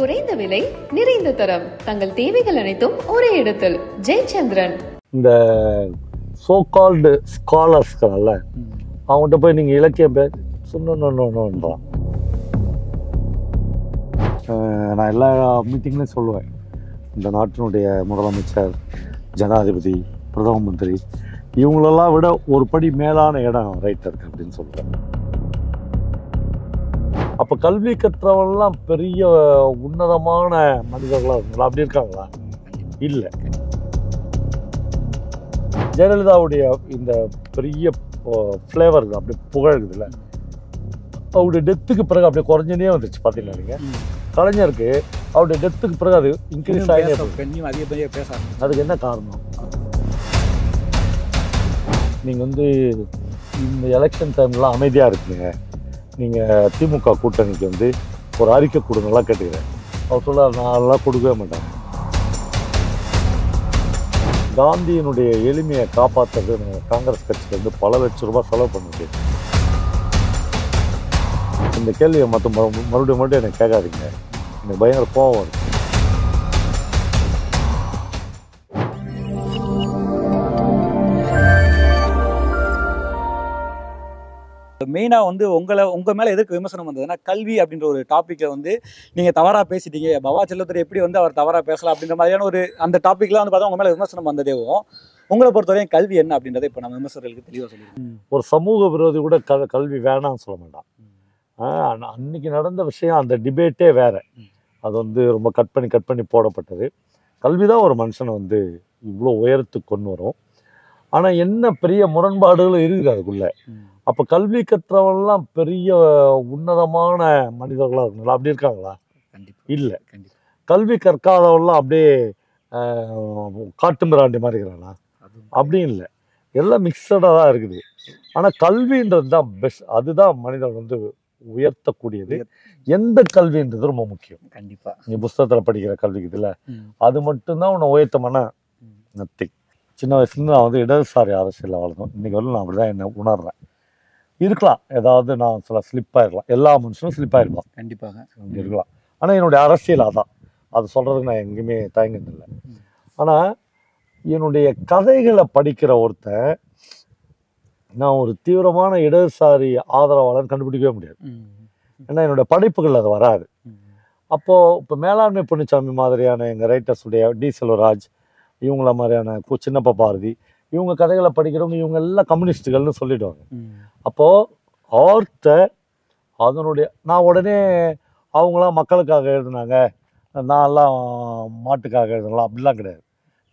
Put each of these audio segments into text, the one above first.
குறைந்த விலை, நிறைந்த தரம். தங்கள் தேவைகள் அனைத்தும் ஒரே இடத்தில். ஜெயச்சந்திரன். இந்த சோ கால்டு ஸ்காலர்ஸ்கள்ல அவங்ககிட்ட போய் நீங்கள் இலக்கியம் சொன்னோன்றான். நான் எல்லா மீட்டிங்லையும் சொல்லுவேன், இந்த நாட்டினுடைய முதலமைச்சர், ஜனாதிபதி, பிரதம மந்திரி இவங்களெல்லாம் விட ஒரு படி மேலான இடம் ரைட்டருக்கு அப்படின்னு சொல்கிறேன். அப்போ கல்வி கற்றவங்கலாம் பெரிய உன்னதமான மனிதர்களாக இருக்குங்களா? அப்படி இருக்காங்களா? இல்லை. ஜெயலலிதாவுடைய இந்த பெரிய ஃப்ளேவர் அப்படி புகழுதுல, அவருடைய டெத்துக்கு பிறகு அப்படியே குறைஞ்சனே வந்துருச்சு. பார்த்தீங்கன்னா நீங்கள் கலைஞருக்கு அவருடைய டெத்துக்கு பிறகு அது இன்க்ரீஸ் ஆகினே பேச. அதுக்கு என்ன காரணம்? நீங்கள் வந்து இந்த எலெக்ஷன் டைம்லாம் அமைதியாக இருக்குங்க, நீங்கள் திமுக கூட்டணிக்கு வந்து ஒரு அறிக்கை கொடுங்கலாம் கேட்டுக்கிறேன். அவர் சொல்ல நான்லாம் கொடுக்கவே மாட்டேன். காந்தியினுடைய எளிமையை காப்பாற்றுறது காங்கிரஸ் கட்சிக்கு வந்து பல லட்சம் ரூபாய் செலவு பண்ணுது. இந்த கேள்வியை மறுபடியும் எனக்கு கேட்காதீங்க, எனக்கு பயங்கர கோவம் வருது. மெயினாக வந்து உங்கள் மேலே எதுக்கு விமர்சனம் வந்ததுன்னா, கல்வி அப்படின்ற ஒரு டாப்பிக்கில் வந்து நீங்கள் தவறாக பேசிட்டீங்க, பவா செல்லத்துறை எப்படி வந்து அவர் தவறாக பேசலாம் அப்படின்ற மாதிரியான ஒரு அந்த டாப்பிக்லாம் வந்து பார்த்தா உங்கள் மேலே விமர்சனம் வந்ததேவும், உங்களை பொறுத்தவரையும் கல்வி என்ன அப்படின்றத இப்போ நம்ம விமர்சகர்களுக்கு தெளிவாக சொல்லிடுவோம். ஒரு சமூக விரோதி கூட கல்வி வேணாம்னு சொல்ல மாட்டான். அன்னைக்கு நடந்த விஷயம், அந்த டிபேட்டே வேற. அது வந்து ரொம்ப கட் பண்ணி போடப்பட்டது. கல்வி தான் ஒரு மனுஷனை வந்து இவ்வளோ உயரத்துக்கு கொண்டு வரும். ஆனால் என்ன பெரிய முரண்பாடுகளும் இருக்குது அதுக்குள்ள. அப்போ கல்வி கற்றவங்கலாம் பெரிய உன்னதமான மனிதர்களாக இருக்குங்களா? அப்படி இருக்காங்களா? இல்லை. கல்வி கற்காதவெல்லாம் அப்படியே காட்டு மிராண்டி மாதிரி இருக்கிறாங்களா? அப்படியும் இல்லை. எல்லாம் மிக்சடாக தான் இருக்குது. ஆனால் கல்வின்றது தான் பெஸ்ட். அதுதான் மனிதன் வந்து உயர்த்தக்கூடியது. எந்த கல்வின்றது ரொம்ப முக்கியம். கண்டிப்பாக நீ புஸ்தகத்தில் படிக்கிற கல்விக்கு இதில் அது மட்டும்தான் உன்னை உயர்த்தமான நத்திங். சின்ன வயசுலேருந்து நான் வந்து இடதுசாரி அரசியலில் வளர்ந்தோம். இன்றைக்கி வரலும் நான் அப்படி தான் என்ன உணர்றேன். இருக்கலாம், ஏதாவது நான் சில ஸ்லிப்பாயிருக்கலாம், எல்லா மனுஷனும் ஸ்லிப்பாயிருக்கலாம், கண்டிப்பாக அப்படி இருக்கலாம். ஆனால் என்னுடைய அரசியல் அதான், அது சொல்கிறதுக்கு நான் எங்கேயுமே தயங்கினதில்லை. ஆனால் என்னுடைய கதைகளை படிக்கிற ஒருத்தன் நான் ஒரு தீவிரமான இடதுசாரி ஆதரவாளர்னு கண்டுபிடிக்கவே முடியாது. ஏன்னா என்னுடைய படைப்புகள் அது வராது. அப்போது இப்போ மேலாண்மை பொன்னிச்சாமி மாதிரியான எங்கள் ரைட்டர்ஸுடைய டி செல்வராஜ், இவங்கள மாதிரியான சின்னப்ப பாரதி, இவங்க கதைகளை படிக்கிறவங்க இவங்க எல்லாம் கம்யூனிஸ்டுகள்னு சொல்லிடுவாங்க. அப்போது ஆர்த்தை அதனுடைய நான் உடனே அவங்களாம் மக்களுக்காக எழுதுனாங்க, நான்லாம் மாட்டுக்காக எழுதலாம் அப்படிலாம் கிடையாது.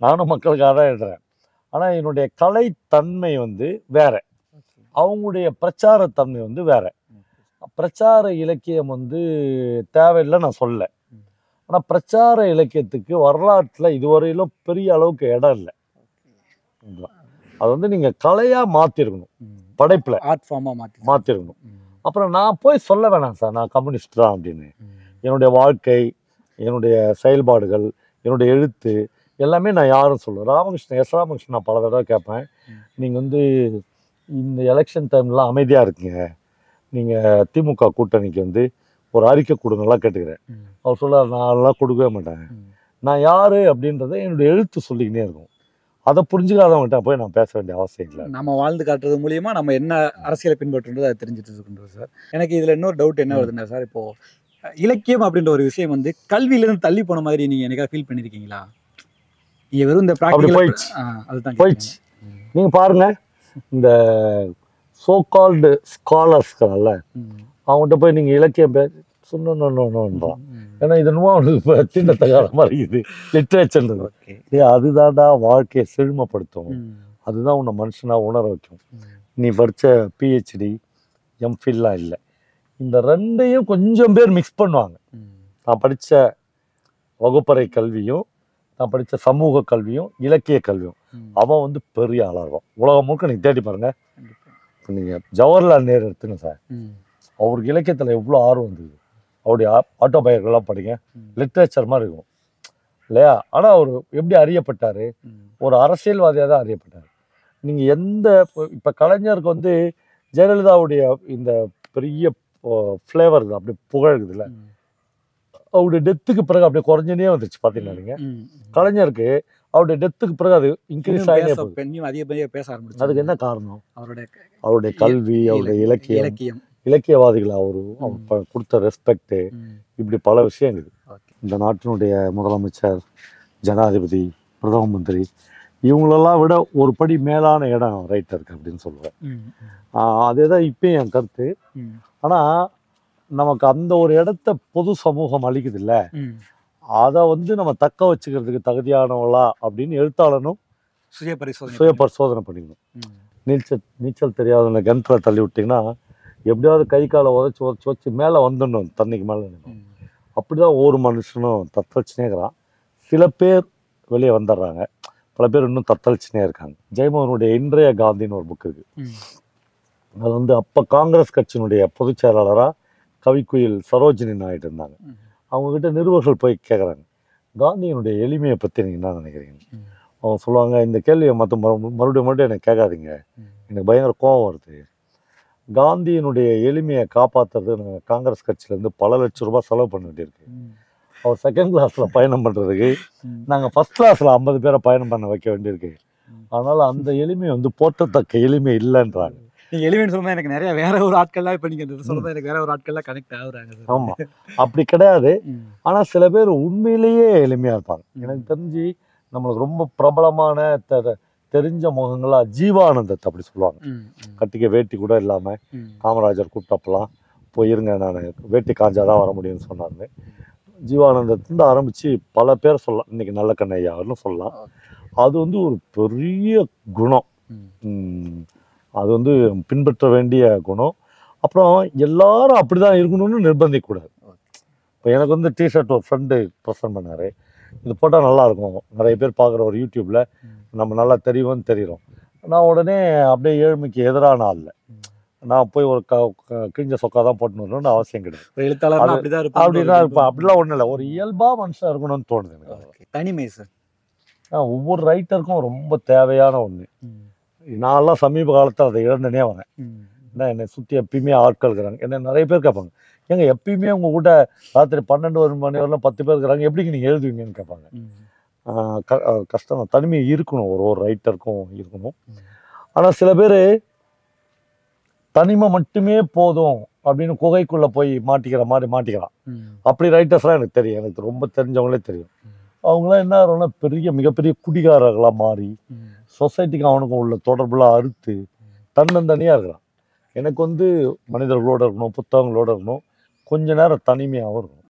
நானும் மக்களுக்காக தான் எழுதுகிறேன். ஆனால் என்னுடைய கலைத்தன்மை வந்து வேற, அவங்களுடைய பிரச்சாரத்தன்மை வந்து வேற. பிரச்சார இலக்கியம் வந்து தேவையில்லை நான் சொல்ல. ஆனால் பிரச்சார இலக்கியத்துக்கு வரலாற்றில் இதுவரையிலும் பெரிய அளவுக்கு இடம் இல்லை. அது வந்து நீங்கள் கலையாக மாற்றிருக்கணும், படைப்பில் ஆர்ட் ஃபார்மாக மாற்றிருக்கணும். அப்புறம் நான் போய் சொல்ல வேணாம் சார் நான் கம்யூனிஸ்ட் தான் அப்படின்னு. என்னுடைய வாழ்க்கை, என்னுடைய செயல்பாடுகள், என்னுடைய எழுத்து எல்லாமே நான் யாரும் சொல்லுவேன். ராமகிருஷ்ணன் நான் பல தடவை கேட்பேன், நீங்கள் வந்து இந்த எலெக்ஷன் டைம்லாம் அமைதியாக இருக்கீங்க, நீங்கள் திமுக கூட்டணிக்கு வந்து ஒரு அறிக்கை கொடுங்கலாம் கேட்டுக்கிறேன். அவர் சொல்ல நான்லாம் கொடுக்கவே மாட்டேன். நான் யார் அப்படின்றத என்னுடைய எழுத்து சொல்லிக்கினே இருக்கும். அதை புரிஞ்சுக்காதவங்ககிட்ட போய் நான் பேச வேண்டிய அவசியம் இல்லை. நம்ம வாழ்ந்து காட்டுறது மூலியமாக நம்ம என்ன அரசியலை பின்பற்றுன்றது அதை தெரிஞ்சுட்டு இருக்கின்றது சார். எனக்கு இதில் இன்னொரு டவுட் என்ன வருதுன்னா சார், இப்போது இலக்கியம் அப்படின்ற ஒரு விஷயம் வந்து கல்வியிலேருந்து தள்ளி போன மாதிரி நீங்கள் என்னைக்காவது ஃபீல் பண்ணியிருக்கீங்களா? நீங்கள் வெறும் இந்த ப்ராக்டிகல் போயிடுச்சு, அதுதான் போயிடுச்சு. நீங்கள் பாருங்கள், இந்த சோ கால்டு ஸ்காலர்ஸ்கள்ல அவங்ககிட்ட போய் நீங்கள் இலக்கியம் சொன்னோன்றான். ஏன்னா இது என்னமோ அவனுக்கு திண்டத்தகாத மாதிரி இருக்குது லிட்ரேச்சர்ன்றது. அதுதான்டா வாழ்க்கையை செழுமைப்படுத்தும், அதுதான் உன்னை மனுஷனாக உணர வைக்கும். நீ படித்த பிஹெச்டி எம்ஃபில்லாம் இல்லை. இந்த ரெண்டையும் கொஞ்சம் பேர் மிக்ஸ் பண்ணுவாங்க. நான் படித்த வகுப்பறை கல்வியும் நான் படித்த சமூக கல்வியும் இலக்கிய கல்வியும் அவன் வந்து பெரிய ஆளாக இருக்கும். உலகம் முழுக்க நீங்கள் தேடி பாருங்கள். நீங்கள் ஜவஹர்லால் நேரு எடுத்துங்க சார், அவருக்கு இலக்கியத்தில் எவ்வளோ ஆர்வம் இருந்தது. அவருடைய ஆட்டோபயோகிராஃபிலாம் படிங்க, லிட்ரேச்சர் மாதிரி இருக்கும் இல்லையா? ஆனால் அவர் எப்படி அறியப்பட்டார்? ஒரு அரசியல்வாதியாக தான் அறியப்பட்டார். நீங்கள் எந்த இப்போ கலைஞருக்கு வந்து ஜெயலலிதாவுடைய இந்த பெரிய ஃப்ளேவர் அப்படி புகழுதுல, அவருடைய டெத்துக்கு பிறகு அப்படியே குறைஞ்சனே வந்துச்சு பார்த்தீங்களா நீங்கள். கலைஞருக்கு அவருடைய டெத்துக்கு பிறகு அது இன்க்ரீஸ் ஆகினே போகுது. பெண்ணும் அதிகப்படியாக பேச ஆரம்பிச்சு. அதுக்கு என்ன காரணம்? அவருடைய கல்வி, அவருடைய இலக்கியம், இலக்கியவாதிகள் அவர் கொடுத்த ரெஸ்பெக்ட், இப்படி பல விஷயங்கள். இந்த நாட்டினுடைய முதலமைச்சர், ஜனாதிபதி, பிரதம மந்திரி இவங்களெல்லாம் விட ஒரு படி மேலான இடம் ரைட்டருக்கு அப்படின்னு சொல்லுவேன். அதே தான் இப்பயும் என் கருத்து. ஆனால் நமக்கு அந்த ஒரு இடத்த பொது சமூகம் அளிக்குது இல்லை, அதை வந்து நம்ம தக்க வச்சுக்கிறதுக்கு தகுதியானவளா அப்படின்னு எழுத்தாளனும் சுய பரிசோதனை பண்ணிக்கணும். நீச்சல் தெரியாதவங்க கிணத்துல தள்ளி விட்டிங்கன்னா எப்படியாவது கை காலை உதச்சி மேலே வந்துடணும், தண்ணிக்கு மேலே நிற்கணும். அப்படிதான் ஒவ்வொரு மனுஷனும் தத்தளிச்சுனே இருக்கிறான். சில பேர் வெளியே வந்துடுறாங்க, பல பேர் இன்னும் தத்தளிச்சுனே இருக்காங்க. ஜெயமோகனுடைய இன்றைய காந்தின்னு ஒரு புக் இருக்கு. அது வந்து அப்போ காங்கிரஸ் கட்சியினுடைய பொதுச் செயலாளராக கவிக்குயில் சரோஜினி நாயுடு இருந்தாங்க. அவங்கக்கிட்ட நிருபர்கள் போய் கேட்குறாங்க, காந்தியினுடைய எளிமையை பற்றி நீங்கள் என்ன நினைக்கிறீங்க? அவங்க சொல்லுவாங்க, இந்த கேள்வியை மறுபடியும் எனக்கு கேட்காதீங்க, எனக்கு பயங்கர கோபம் வருது. காந்தியினுடைய எளிமையை காப்பாற்றுறது நாங்கள் காங்கிரஸ் கட்சியிலேருந்து பல லட்சம் ரூபாய் செலவு பண்ண வேண்டியிருக்கு. அவர் செகண்ட் கிளாஸில் பயணம் பண்ணுறதுக்கு நாங்கள் ஃபஸ்ட் கிளாஸில் 50 பேரை பயணம் பண்ண வைக்க வேண்டியிருக்கு. அதனால் அந்த எளிமை வந்து போற்றத்தக்க எளிமை இல்லைன்றாங்க. நீங்கள் எளிமைன்னு சொல்லும்போது எனக்கு நிறைய வேற ஒரு ஆட்கள்லாம் இப்போ நீங்கள் சொல்லும்போது எனக்கு வேற ஒரு ஆட்கள்லாம் கனெக்ட் ஆகுறாங்க. ஆமாம், அப்படி கிடையாது. ஆனால் சில பேர் உண்மையிலேயே எளிமையாக இருப்பாங்க. எனக்கு தெரிஞ்சு நம்மளுக்கு ரொம்ப பிரபலமான தெரிஞ்ச முகங்களா ஜீவானந்தத்தை அப்படி சொல்லுவாங்க. கட்டிக்க வேட்டி கூட இல்லாமல் காமராஜர் கூப்பிட்டப்பெல்லாம் போயிருங்க, நான் வேட்டி காஞ்சாதான் வர முடியும்னு சொன்னாங்க. ஜீவானந்தத்திலிருந்து ஆரம்பித்து பல பேர் சொல்லலாம், இன்னைக்கு நல்ல கண்ணையான்னு சொல்லலாம். அது வந்து ஒரு பெரிய குணம், அது வந்து பின்பற்ற வேண்டிய குணம். அப்புறம் எல்லாரும் அப்படி தான் இருக்கணும்னு நிர்பந்திக்கக்கூடாது. இப்போ எனக்கு வந்து டிஷர்ட் ஒரு ஃப்ரெண்டு ப்ரெசன்ட் பண்ணார், இது போட்டால் நல்லாயிருக்கும், நிறைய பேர் பார்க்குற ஒரு யூடியூப்பில் நம்ம நல்லா தெரியும்னு தெரியும். நான் உடனே அப்படியே ஏழ்மைக்கு எதிரான ஆள் இல்லை, நான் போய் ஒரு கிழிஞ்ச சொக்கா தான் போட்டுன்னு வரணும்னு அவசியம் கிடையாது. அப்படின்னா இப்போ அப்படிலாம் ஒன்றும் இல்லை, ஒரு இயல்பாக மனுஷன் இருக்கணும்னு தோணுது எனக்கு. தனிமை சார் ஒவ்வொரு ரைட்டருக்கும் ரொம்ப தேவையான ஒன்று. நான்லாம் சமீப காலத்தில் அதை இழந்துனே வரேன். ஏன்னா என்னை சுற்றி எப்பயுமே ஆட்கள் இருக்கிறாங்க. என்ன நிறைய பேர் கேட்பாங்க, ஏங்க எப்பயுமே உங்கள் கூட ராத்திரி 12 மணி வரலாம் 10 பேர் இருக்கிறாங்க, எப்படிங்க நீங்கள் எழுதுவீங்கன்னு கேட்பாங்க. கஷ்டம், தனிமை இருக்கணும், ஒரு ரைட்டருக்கும் இருக்கணும். ஆனால் சில பேர் தனிமை மட்டுமே போதும் அப்படின்னு குகைக்குள்ளே போய் மாட்டிக்கிற மாதிரி மாட்டிக்கிறான். அப்படி ரைட்டர்ஸ்லாம் எனக்கு தெரியும், எனக்கு ரொம்ப தெரிஞ்சவங்களே தெரியும். அவங்களாம் என்ன ஆகிறோம்னா மிகப்பெரிய குடிகாரர்களாக மாறி சொசைட்டிக்கு அவனுக்கும் உள்ள தொடர்புலாம் அறுத்து தன்னந்தனியாக இருக்கிறான். எனக்கு வந்து மனிதர்களோடு இருக்கணும், புத்தகங்களோடு இருக்கணும், கொஞ்ச நேரம் தனிமையாகவும் இருக்கணும்.